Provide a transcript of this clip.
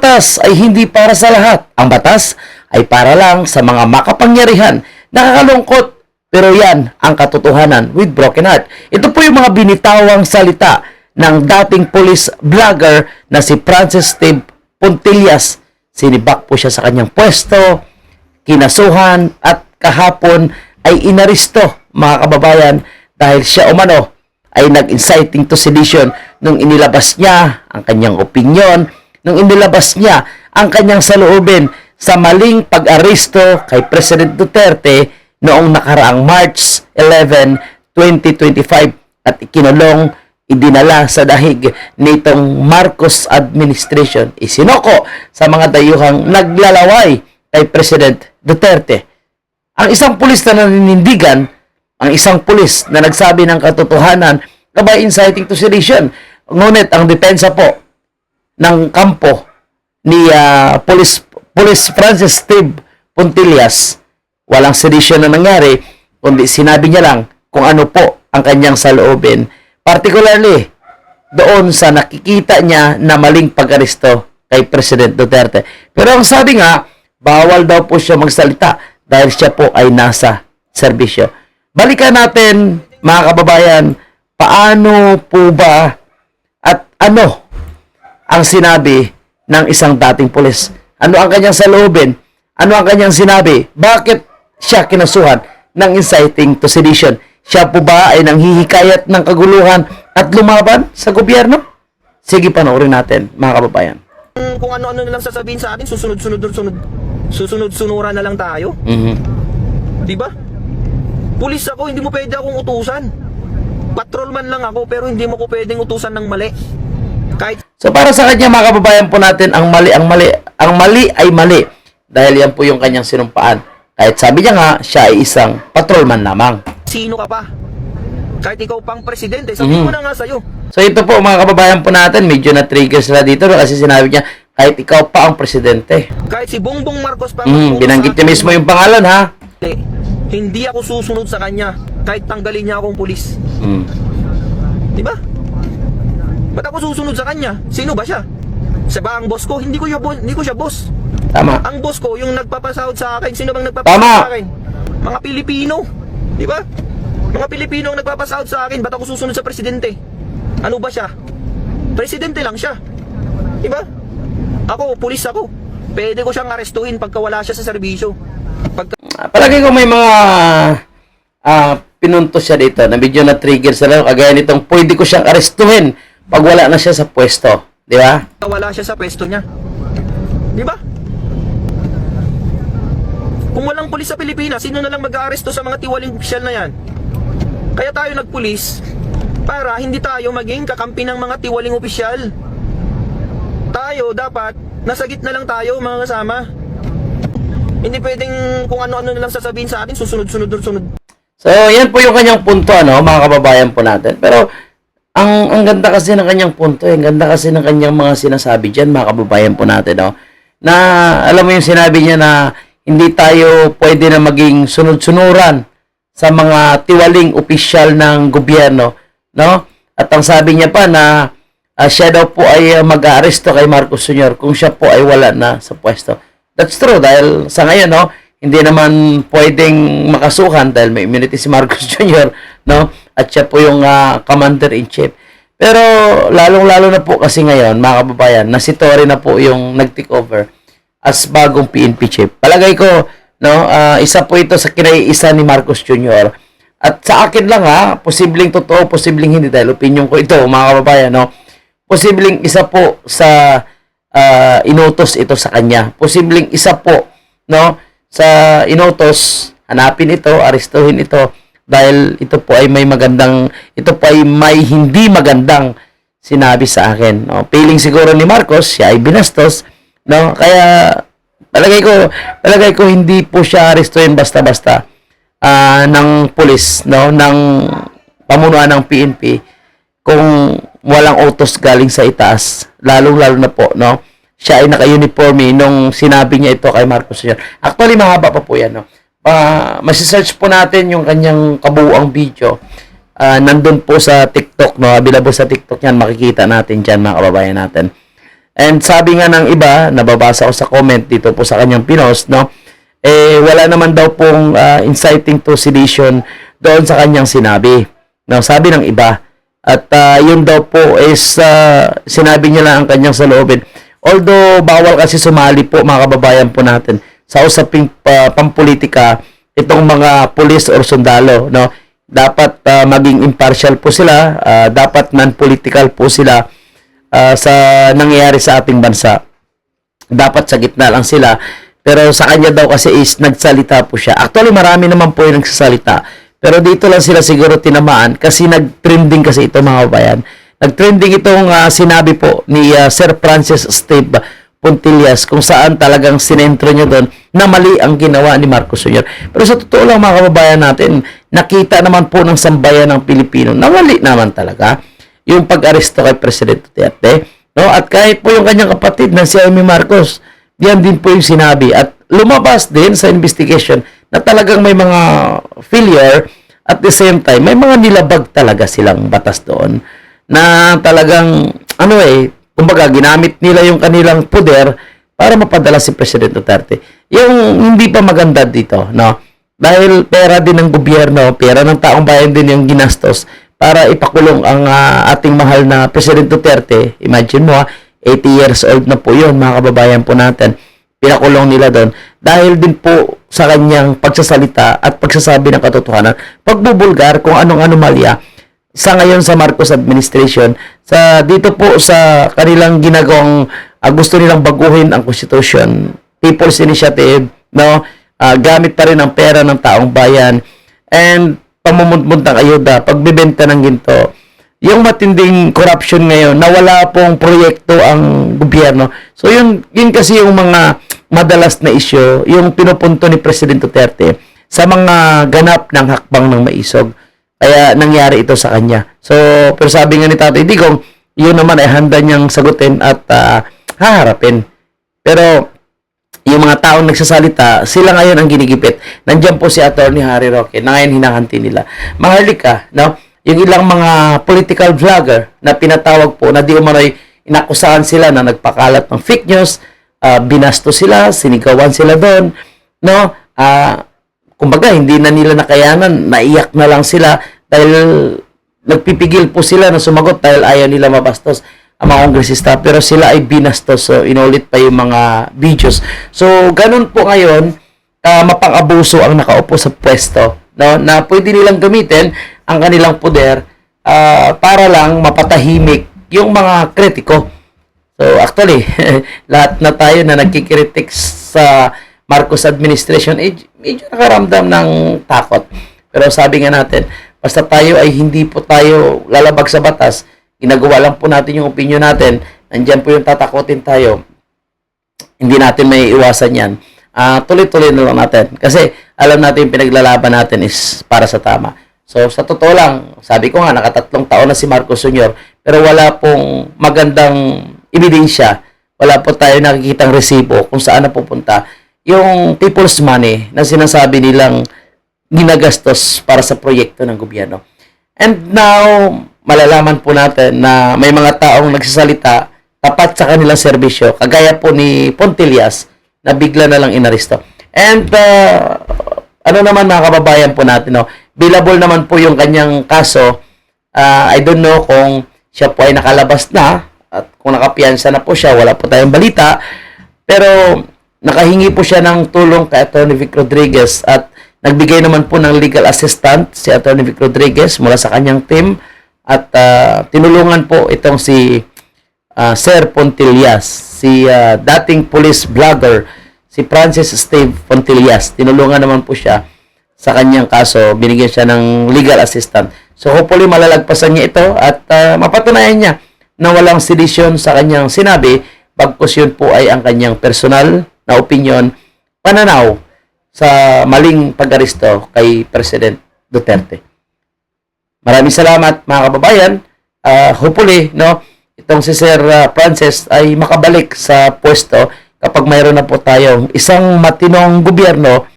batas ay hindi para sa lahat. Ang batas ay para lang sa mga makapangyarihan. Nakakalungkot, pero yan ang katotohanan with broken heart. Ito po yung mga binitawang salita ng dating police vlogger na si Francis Steve Puntillas. Sinibak po siya sa kanyang pwesto, kinasuhan at kahapon ay inaristo, mga kababayan, dahil siya umano ay nag-inciting to sedition nung inilabas niya ang kanyang opinyon, nung inilabas niya ang kanyang saloobin sa maling pag-aresto kay President Duterte noong nakaraang March 11, 2025 at ikinulong, idinala sa dahig nitong Marcos administration, isinoko sa mga dayuhang naglalaway kay President Duterte. Ang isang pulis na naninindigan, ang isang pulis na nagsabi ng katotohanan na by inciting to sedition. Ngunit ang depensa po ng kampo ni Police Francis Steve Puntillas, walang sedition na nangyari, kundi sinabi niya lang kung ano po ang kanyang saloobin. Particularly, doon sa nakikita niya na maling pag-aresto kay President Duterte. Pero ang sabi nga, bawal daw po siya magsalita dahil siya po ay nasa serbisyo. Balikan natin, mga kababayan, paano po ba at ano ang sinabi ng isang dating pulis? Ano ang kanyang saloobin? Ano ang kanyang sinabi? Bakit siya kinasuhan ng inciting to sedition? Siya po ba ay nanghihikayat ng kaguluhan at lumaban sa gobyerno? Sige, panoorin natin, mga kababayan. Kung ano-ano na lang sasabihin sa atin, susunod-sunuran na lang tayo. Diba? Pulis ako, hindi mo pwede akong utusan. Patrolman lang ako, pero hindi mo ko pwedeng utusan ng mali. Kahit... So para sa kanya, mga kababayan po natin, ang mali ay mali. Dahil yan po yung kanyang sinumpaan. Kahit sabi niya nga, siya ay isang patrolman lamang. Sino ka pa? Kahit ikaw pang presidente, sabihin ko na nga sa'yo. So ito po, mga kababayan po natin, medyo na-trigger sila dito kasi sinabi niya, kahit ikaw pa ang presidente. Kahit si Bongbong Marcos pa. Binanggit niya mismo yung pangalan, ha? Hindi ako susunod sa kanya kahit tanggalin niya akong pulis. Diba? Ba't ako susunod sa kanya? Sino ba siya? Siya ba ang boss ko? Hindi ko siya boss. Tama. Ang boss ko, yung nagpapasahod sa akin. Sino bang nagpapasahod sa akin? Mga Pilipino. Diba? Mga Pilipino ang nagpapasahod sa akin. Ba't ako susunod sa presidente? Ano ba siya? Presidente lang siya. Diba? Ako, pulis ako. Pwede ko siyang arestuhin pagka wala siya sa serbisyo. Palagi ko may mga pinuntos siya dito na medyo na-trigger sila. Kagaya nitong pwede ko siyang arestuhin pag wala na siya sa pwesto. Di ba? Wala siya sa pwesto niya. Di ba? Kung walang pulis sa Pilipinas, sino na lang mag-aaresto sa mga tiwaling opisyal na yan? Kaya tayo nagpulis para hindi tayo maging kakampi ng mga tiwaling opisyal. Tayo dapat nasa gitna lang tayo, mga kasama. Hindi pwedeng kung ano-ano na lang sasabihin sa atin, susunod. So, yan po yung kanyang punto, ano, mga kababayan po natin. Pero, ang ganda kasi ng kanyang punto, ang ganda kasi ng kanyang mga sinasabi dyan, mga kababayan po natin, no? Na, alam mo yung sinabi niya na hindi tayo pwede na maging sunod-sunuran sa mga tiwaling opisyal ng gobyerno, no? At ang sabi niya pa na siya daw po ay mag-aaresto kay Marcos Sr. kung siya po ay wala na sa pwesto. That's true dahil sa ngayon, no, hindi naman pwedeng makasuhan dahil may immunity si Marcos Jr., no? At siya po yung commander-in-chief. Pero lalong-lalo na po kasi ngayon, mga kababayan, na si Torre na po yung nag-take over as bagong PNP chief. Palagay ko, no, isa po ito sa kinaiisa ni Marcos Jr. At sa akin lang, posibleng totoo, posibleng hindi dahil opinion ko ito, mga kababayan, no? Posibleng isa po sa inutos ito sa kanya. Posibleng isa po, no, sa inutos, hanapin ito, arestuhin ito dahil ito po ay may hindi magandang sinabi sa akin, no. Feeling siguro ni Marcos, siya ay binastos, no. Kaya palagay ko hindi po siya arestuhin basta-basta ng pulis, no, ng pamunuan ng PNP kung walang utos galing sa itaas, lalong-lalo na po, no, siya ay naka-uniforme nung sinabi niya ito kay Marcos Sr. Actually, mahaba pa po yan, no. Masisearch po natin yung kanyang kabuuang video. Nandun po sa TikTok, no, available sa TikTok yan, makikita natin dyan, mga kababayan natin. And sabi nga ng iba, nababasa ko sa comment dito po sa kanyang pinost, no? Wala naman daw pong inciting to sedition doon sa kanyang sinabi. No, sabi ng iba. At yun daw po is sinabi niya lang ang kanyang saloobin. Although bawal kasi sumali po mga kababayan po natin sa usaping pampolitika itong mga pulis or sundalo, no? Dapat maging impartial po sila, dapat non-political po sila sa nangyayari sa ating bansa. Dapat sa gitna lang sila. Pero sa kanya daw kasi is nagsalita po siya. Actually, marami naman po yung nagsasalita. Pero dito lang sila siguro tinamaan kasi nag-trending kasi ito mga kabayan. Nag-trending itong sinabi po ni Sir Francis Steve Pontillas kung saan talagang sinentro niya doon na mali ang ginawa ni Marcos Jr. Pero sa totoo lang mga kababayan natin, nakita naman po ng sambayan ng Pilipino na mali naman talaga yung pag-aresto kay President Duterte. No? At kahit po yung kanyang kapatid na si Amy Marcos, yan din po yung sinabi. At lumabas din sa investigation na talagang may mga failure at the same time, may mga nilabag talaga silang batas doon na talagang, kumbaga, ginamit nila yung kanilang poder para mapadala si President Duterte. Yung hindi pa maganda dito, no? Dahil pera din ng gobyerno, pera ng taong bayan din yung ginastos para ipakulong ang ating mahal na President Duterte. Imagine mo, 80 years old na po yun, mga kababayan po natin. Pinakulong nila doon dahil din po sa kanyang pagsasalita at pagsasabi ng katotohanan, pagbubulgar kung anong anomalya sa ngayon sa Marcos administration, sa dito po sa kanilang ginagawang gusto nilang baguhin ang Constitution, People's Initiative, no? Gamit pa rin ang pera ng taong bayan and pamumuntang ayuda, pagbebenta ng ginto. Yung matinding corruption ngayon na wala pong proyekto ang gobyerno. So yun kasi yung mga madalas na issue, yung pinupunto ni President Duterte sa mga ganap ng hakbang ng maisog. Kaya nangyari ito sa kanya. So, pero sabi nga ni Tatay Digong, yun naman ay handa niyang sagutin at haharapin. Pero yung mga taong nagsasalita, sila ngayon ang ginigipit. Nandiyan po si Attorney Harry Roque na ngayon hinahanti nila. Mahalika, no? Yung ilang mga political vlogger na pinatawag po na di umano'y inakusahan sila na nagpakalat ng fake news, binasto sila, sinigawan sila doon, no? Kumbaga, hindi na nila nakayanan, naiyak na lang sila dahil nagpipigil po sila na sumagot dahil ayaw nila mabastos ang mga kongresista, pero sila ay binastos, so inulit pa yung mga videos. So, ganun po ngayon, mapang-abuso ang nakaupo sa pwesto, no? Na pwede nilang gamitin ang kanilang poder para lang mapatahimik yung mga kritiko. So, actually, lahat na tayo na nagkikritik sa Marcos administration, medyo nakaramdam ng takot. Pero sabi nga natin, basta tayo ay hindi po tayo lalabag sa batas, ginagawa lang po natin yung opinion natin, nandyan po yung tatakotin tayo, hindi natin may iwasan yan. Tuloy-tuloy na lang natin. Kasi alam natin yung pinaglalaban natin is para sa tama. So, sa totoo lang, sabi ko nga, nakatatlong taon na si Marcos Jr., pero wala pong magandang ebidensya, wala po tayo nakikitang resibo kung saan napupunta yung people's money na sinasabi nilang ginagastos para sa proyekto ng gobyerno. And now, malalaman po natin na may mga taong nagsasalita tapat sa kanilang serbisyo, kagaya po ni Pontillas na bigla na lang inaresto. And ano naman mga kababayan po natin, no? Billable naman po yung kanyang kaso. I don't know kung siya po ay nakalabas na at kung nakapiyansa na po siya, wala po tayong balita. Pero nakahingi po siya ng tulong kay Atty. Vic Rodriguez at nagbigay naman po ng legal assistant si Atty. Vic Rodriguez mula sa kanyang team at tinulungan po itong si Sir Pontillas, si dating police vlogger, si Francis Steve Pontillas. Tinulungan naman po siya sa kanyang kaso, binigyan siya ng legal assistant. So hopefully malalagpasan niya ito at mapatunayan niya na walang sedisyon sa kanyang sinabi, bagkus yun po ay ang kanyang personal na opinion, pananaw sa maling pag-aresto kay President Duterte. Maraming salamat mga kababayan. Hopefully, no, itong si Sir Francis ay makabalik sa pwesto kapag mayroon na po tayong isang matinong gobyerno